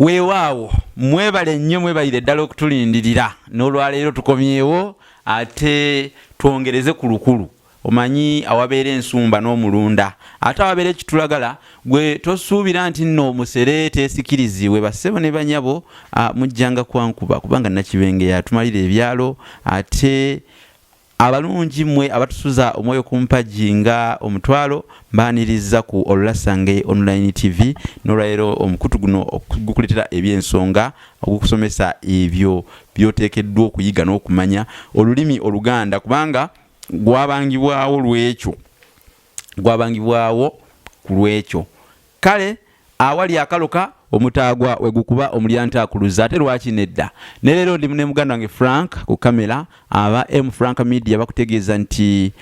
Weewaawo mwebale nnyo mwebalire ddala okutulindirira n'olwaleero tukomyewo ate twongereze ku lukulu omanyi awabeera ensumba n'omulunda ate awabeera ekitulagala gwe tosuubira nti nno omusere teesikirizibwe bassebo ne banyabo mujjanga kwankuba kubanga Nakibenge yatumalira ebyalo ate abalungi mmwe abatusuza omwoyo ku mpagi nga omutwalo mbaaniriza ku Olulasange online TV n'olwaleero omukutu guno okugukuletera ebyensonga ogukusomesa ebyo byoteekeddwa okuyiga n'okumanya olulimi Oluganda kubanga gwabangibwawo ku lwekyo kale awali akaloka omutaagwa wegukuba omulyantaakuluza ate lwaki nedda ne leero ndi ne muganda wange Frank ku kamera aba Frank Media bakutegeeza nti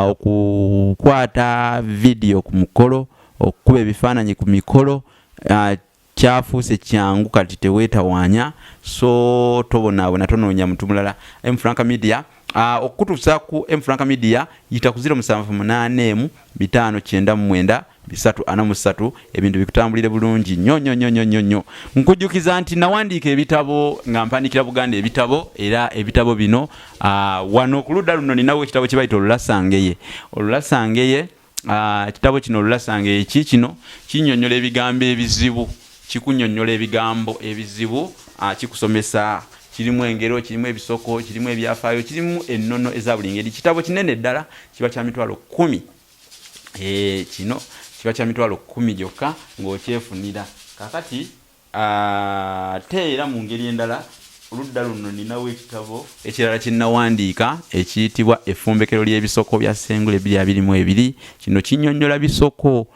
okukwata video ku mukolo okukuba ebifaananyi ku mikolo kyafuuse kyangu kati teweetawaanya so tobonaabona tonoonya muntu mulala Frank Media okutuusa ku Frank Media yita ku 078 599 343 ebintu bikutambulire bulungi nnyo nkujjukiza nti nawandiika ebitabo nga mpandikira Buganda ebitabo era ebitabo bino wano ku ludda luno ninawo ekitabo kye bayita Olulasange kitabo kino Olulasange kino kinnyonnyola ebigambo ebizibu kikunnyonnyola ebigambo ebizibu kikusomesa kirimu engero kirimu ebisoko kirimu ebyafaayo kirimu ennono eza buli ngeri kitabo kinene ddala kiba kya mitwalo 10 kino kiba kya mitwalo 10 gyokka ng'okyefunira kakati teera mu ngeri endala oludda luno ninawo ekitabo ekirala kinnawandiika ekiyitibwa effumbekero ly'ebisoko bya Ssengule 222 kino kinnyonnyola bisoko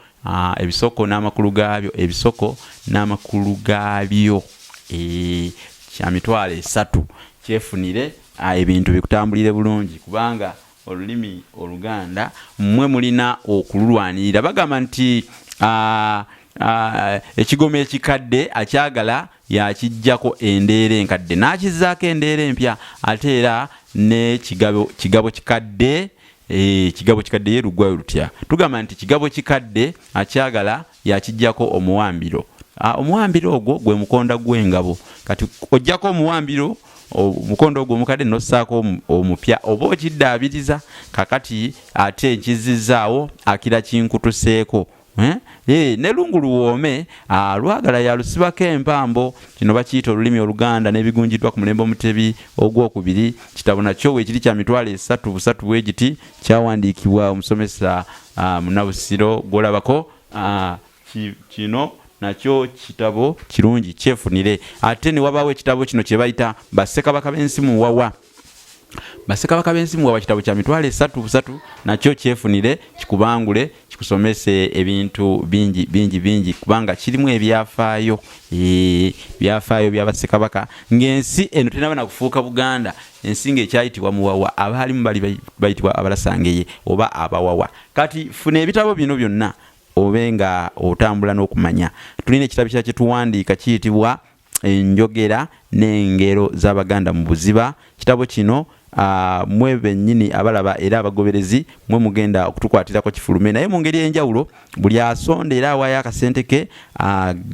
ebisoko n'amakulu gaabyo ebisoko n'amakulu gaabyo kya mitwalo 3 kyefunire ebintu bikutambulire bulungi kubanga olulimi Oluganda mmwe mulina okululwanirira bagamba nti ekigoma ekikadde akyagala yakijjako endeera enkadde n'akizzaako endeera empya ate era ne kigabo kikadde ye luggwayo lutya tugamba nti kigabo kikadde akyagala yakijjako omuwambiro omuwambiro ogwo gwe mukonda gw'engabo kati ojjako omuwambiro omukondo ogwo omukadde n'ossaako omupya oba okiddaabiriza kakati ate nkizizaawo akira kinkutuseeko ne lungu luwoome lwagala yalusibako empambo kino bakiyita olulimi Oluganda n'ebigunjiddwa ku mulembe omutebi ogwokubiri kitabo nakyo weekiri kya mitwalo 3 busatu weegiti kyawandiikibwa omusomesa Munabusiro gwolabako kino nakyo kitabo kirungi kyefunire ate ne wabaawo ekitabo kino kye bayita Bassekabaka b'ensi muwawa kitabo kya mitwalo 3 busatu nakyo kyefunire kikubangule kikusomese ebintu bingi kubanga kirimu ebyafaayo bya Bassekabaka ng'ensi eno tenaba na kufuuka Buganda ensi ng'ekyayitibwa muwawa abaalimu bali bayitibwa Abalasange oba abawawa kati funa ebitabo bino byonna obenga otambula n'okumanya tulina ekitabo kye tuwandiika kiyitibwa Enjogera n'engero z'Abaganda mu buziba kitabo kino mwe bennyini abalaba era abagoberezi mwe mugenda okutukwatirako kifulume naye mu ngeri enjawulo buli asonda era awaayo akasente ke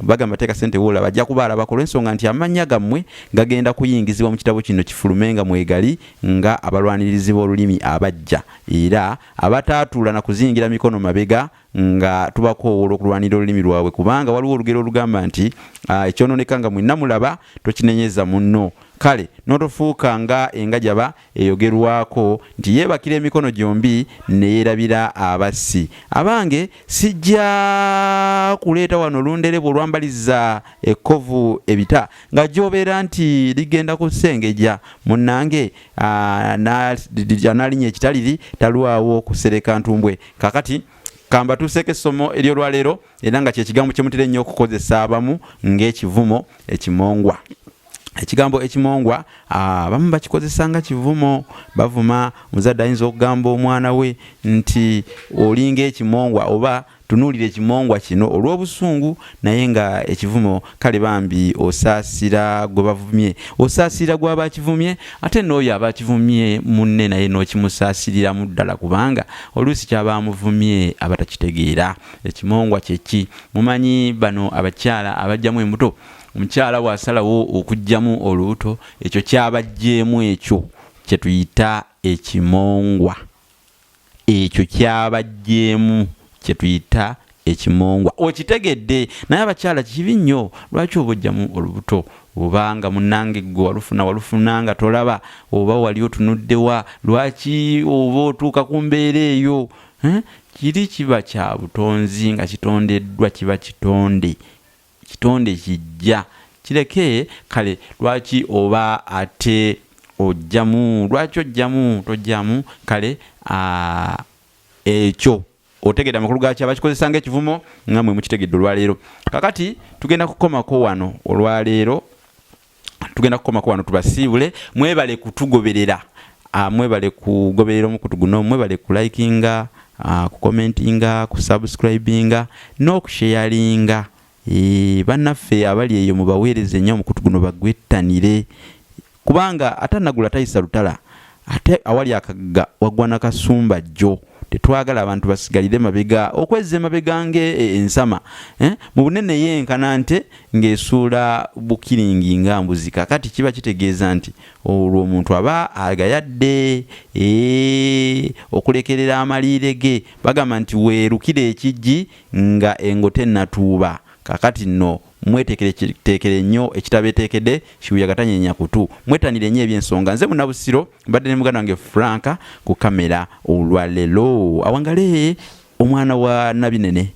bagamba teeka sente woolaba ajja kuba alabako olw'ensonga nti amannya gammwe gagenda kuyingizibwa mu kitabo kino kifulume nga mwegali nga abalwanirizi b'olulimi abajja era abataatuula na kuzingira mikono mabega nga tubakoowola okulwanira olulimi lwabwe kubanga waliwo olugero olugamba nti ekyononeka nga mwenna mulaba tokinenyeza munno kale n'otofuuka nga engajaba eyogerwako nti yeebakira emikono gyombi neerabira abassi. Abange sijja kuleeta wano lunderebo olwambaliza ekkovu ebita nga gyobeera nti ligenda kusengeja munnange analinya ekitaliri talwawo kusereka ntumbwe. Kakati kamba tuseeko essomo ery'olwaleero era nga kyekigambo kye mutera ennyo okukozesa abamu ng'ekivumo ekimongwa. Ekigambo ekimongwa abamu bakikozesa nga kivumo, bavuma muzadde ayinza okugamba omwana we nti olinga ekimongwa oba tunuulira ekimongwa kino olw'obusungu, naye nga ekivumo kale bambi osaasira gwe bavumye, osaasira gw'aba kivumye ate n'oyo aba kivumye munne naye n'okimusaasiriramu ddala kubanga oluusi kyaba amuvumye aba takitegeera. Ekimongwa kyeki mumanyi bano abakyala abajjamu embuto, omukyala bw'asalawo okugjamu olubuto ekyo kyabajjeemu ekyo kye tuyita ekimongwa. Ekyo kyabajjeemu kye tuyita ekimongwa. Okitegedde naye abakyala kibi nnyo. Lwaki oba ojjamu olubuto? Obanga munnange gwe walufuna nga tolaba oba wali otunuddewa, lwaki oba otuuka ku mbeera eyo? Kiri kiba kya butonzi nga kitondeddwa, kiba kitonde kijja kireke kale. Lwaki oba ate ojjamu? Lwaki ojjamu tojjamu? Kale ekyo otegedde amakulu gakyo abakikozesa ng'ekivumo nga mwe mukitegedde olwaleero. Kakati tugenda kukomako wano olwaleero, tubasiibule. Mwebale kutugoberera, mwebale kugoberera omukutu guno, mwebale kulikinga, kukomentinga, kusubscribinga n'okusharinga. Bannaffe abali eyo mubaweereze nnyo omukutu guno bagwettanire kubanga atanagula tayisa lutala, ate awali akagga wagwa na kasumba jjo. Tetwagala abantu basigalire mabega okwezza emabega ensama mu bunene yenkana nte ng'esuula bukiringi nga mbuzi. Kakati kiba kitegeeza nti olwo omuntu aba agayadde okulekerera amaliire ge. Bagamba nti weerukire ekijji nga engote ennatuuba. Kakati nno mweteekere nnyo ekitabeeteekedde kiwuya gatanyenya kutu. Mwetanire nnyo eby'ensonga. Nze Munnabusiro mbadde ne muganda wange Frank ku kamera olwaleero. Awangale omwana wa Nabinene.